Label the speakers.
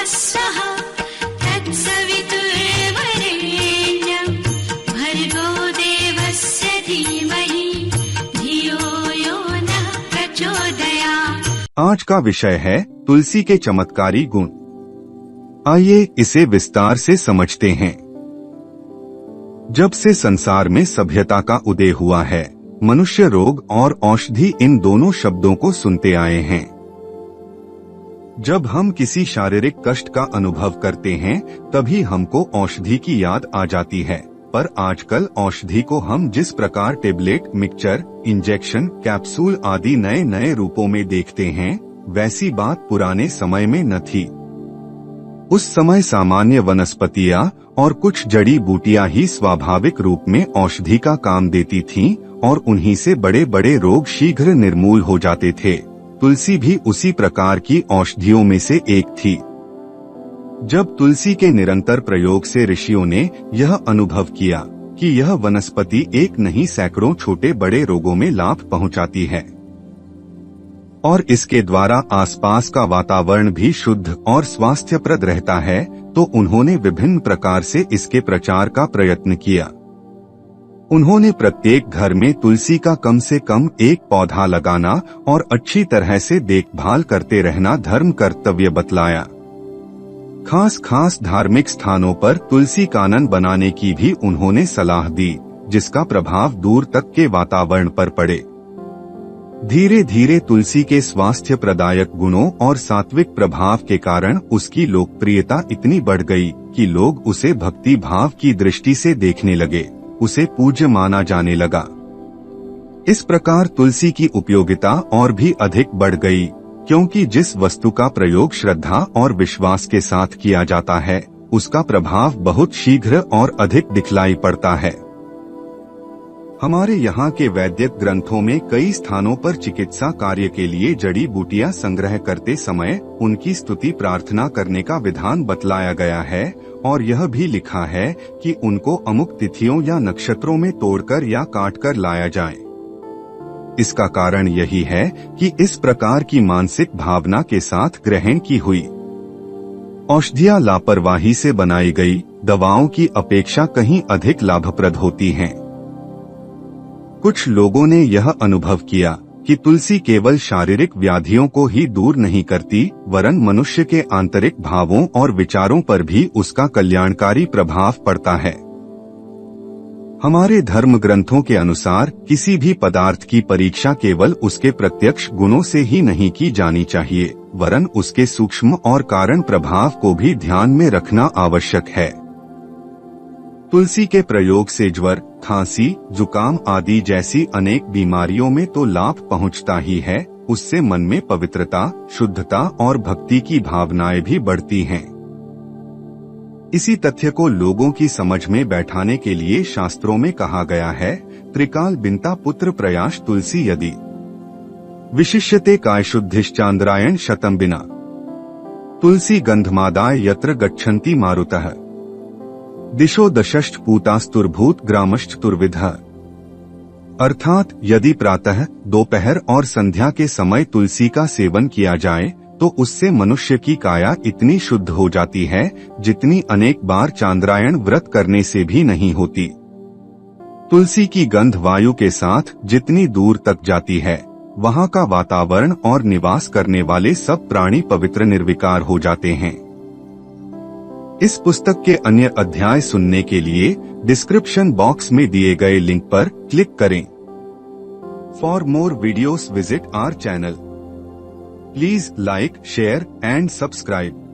Speaker 1: स्वः तत्सवितुर्वरेण्यं भर्गो देवस्य धीमहि धियो यो नः प्रचोदयात्।
Speaker 2: आज का विषय है तुलसी के चमत्कारी गुण। आइए इसे विस्तार से समझते हैं। जब से संसार में सभ्यता का उदय हुआ है, मनुष्य रोग और औषधि इन दोनों शब्दों को सुनते आए हैं। जब हम किसी शारीरिक कष्ट का अनुभव करते हैं, तभी हमको औषधि की याद आ जाती है। पर आजकल औषधि को हम जिस प्रकार टेबलेट, मिक्सचर, इंजेक्शन, कैप्सूल आदि नए नए रूपों में देखते हैं, वैसी बात पुराने समय में न थी। उस समय सामान्य वनस्पतियां और कुछ जड़ी बूटियां ही स्वाभाविक रूप में औषधि का काम देती थीं और उन्हीं से बड़े बड़े रोग शीघ्र निर्मूल हो जाते थे। तुलसी भी उसी प्रकार की औषधियों में से एक थी। जब तुलसी के निरंतर प्रयोग से ऋषियों ने यह अनुभव किया कि यह वनस्पति एक नहीं सैकड़ों छोटे बड़े रोगों में लाभ पहुंचाती है और इसके द्वारा आसपास का वातावरण भी शुद्ध और स्वास्थ्यप्रद रहता है, तो उन्होंने विभिन्न प्रकार से इसके प्रचार का प्रयत्न किया। उन्होंने प्रत्येक घर में तुलसी का कम से कम एक पौधा लगाना और अच्छी तरह से देखभाल करते रहना धर्म कर्तव्य बतलाया। खास धार्मिक स्थानों पर तुलसी कानन बनाने की भी उन्होंने सलाह दी, जिसका प्रभाव दूर तक के वातावरण पर पड़े। धीरे धीरे तुलसी के स्वास्थ्य प्रदायक गुणों और सात्विक प्रभाव के कारण उसकी लोकप्रियता इतनी बढ़ गई कि लोग उसे भक्ति भाव की दृष्टि से देखने लगे, उसे पूज्य माना जाने लगा। इस प्रकार तुलसी की उपयोगिता और भी अधिक बढ़ गई, क्योंकि जिस वस्तु का प्रयोग श्रद्धा और विश्वास के साथ किया जाता है, उसका प्रभाव बहुत शीघ्र और अधिक दिखलाई पड़ता है। हमारे यहाँ के वैद्यक ग्रंथों में कई स्थानों पर चिकित्सा कार्य के लिए जड़ी बूटियां संग्रह करते समय उनकी स्तुति प्रार्थना करने का विधान बतलाया गया है और यह भी लिखा है कि उनको अमुक तिथियों या नक्षत्रों में तोड़कर या काटकर लाया जाए। इसका कारण यही है कि इस प्रकार की मानसिक भावना के साथ ग्रहण की हुई औषधियां लापरवाही से बनाई गई दवाओं की अपेक्षा कहीं अधिक लाभप्रद होती हैं। कुछ लोगों ने यह अनुभव किया कि तुलसी केवल शारीरिक व्याधियों को ही दूर नहीं करती, वरन मनुष्य के आंतरिक भावों और विचारों पर भी उसका कल्याणकारी प्रभाव पड़ता है। हमारे धर्म ग्रंथों के अनुसार किसी भी पदार्थ की परीक्षा केवल उसके प्रत्यक्ष गुणों से ही नहीं की जानी चाहिए, वरन उसके सूक्ष्म और कारण प्रभाव को भी ध्यान में रखना आवश्यक है। तुलसी के प्रयोग से ज्वर, खांसी, जुकाम आदि जैसी अनेक बीमारियों में तो लाभ पहुंचता ही है, उससे मन में पवित्रता, शुद्धता और भक्ति की भावनाएं भी बढ़ती हैं। इसी तथ्य को लोगों की समझ में बैठाने के लिए शास्त्रों में कहा गया है, त्रिकाल बिनता पुत्र प्रयास तुलसी यदि विशिष्यते काय शुद्धिश्चांद्रायण शतम बिना तुलसी गंधमादाय यत्र गच्छन्ति मारुतः दिशो दशश्च पूतास्तुर्भूत ग्रामश्चतुर्विधः। अर्थात यदि प्रातः, दोपहर और संध्या के समय तुलसी का सेवन किया जाए तो उससे मनुष्य की काया इतनी शुद्ध हो जाती है जितनी अनेक बार चांद्रायण व्रत करने से भी नहीं होती। तुलसी की गंध वायु के साथ जितनी दूर तक जाती है, वहाँ का वातावरण और निवास करने वाले सब प्राणी पवित्र निर्विकार हो जाते हैं। इस पुस्तक के अन्य अध्याय सुनने के लिए डिस्क्रिप्शन बॉक्स में दिए गए लिंक पर क्लिक करें। For more videos visit our channel. Please like, share and subscribe.